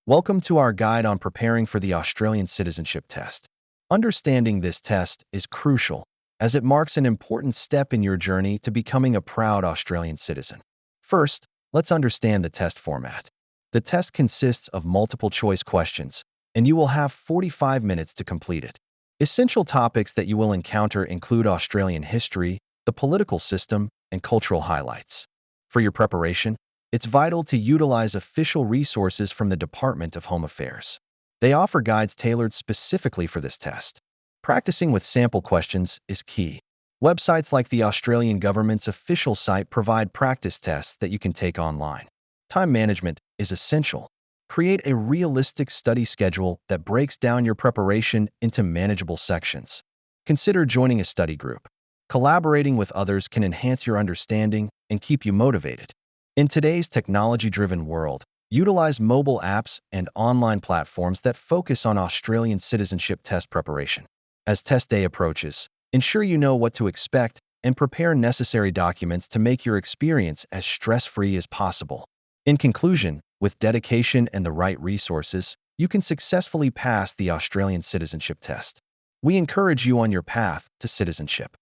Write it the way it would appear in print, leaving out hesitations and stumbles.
Welcome to our guide on preparing for the Australian citizenship test. Understanding this test is crucial, as it marks an important step in your journey to becoming a proud Australian citizen. First, let's understand the test format. The test consists of multiple choice questions, and you will have 45 minutes to complete it. Essential topics that you will encounter include Australian history, the political system, and cultural highlights. For your preparation, it's vital to utilize official resources from the Department of Home Affairs. They offer guides tailored specifically for this test. Practicing with sample questions is key. Websites like the Australian government's official site provide practice tests that you can take online. Time management is essential. Create a realistic study schedule that breaks down your preparation into manageable sections. Consider joining a study group. Collaborating with others can enhance your understanding and keep you motivated. In today's technology-driven world, utilize mobile apps and online platforms that focus on Australian citizenship test preparation. As test day approaches, ensure you know what to expect and prepare necessary documents to make your experience as stress-free as possible. In conclusion, with dedication and the right resources, you can successfully pass the Australian citizenship test. We encourage you on your path to citizenship.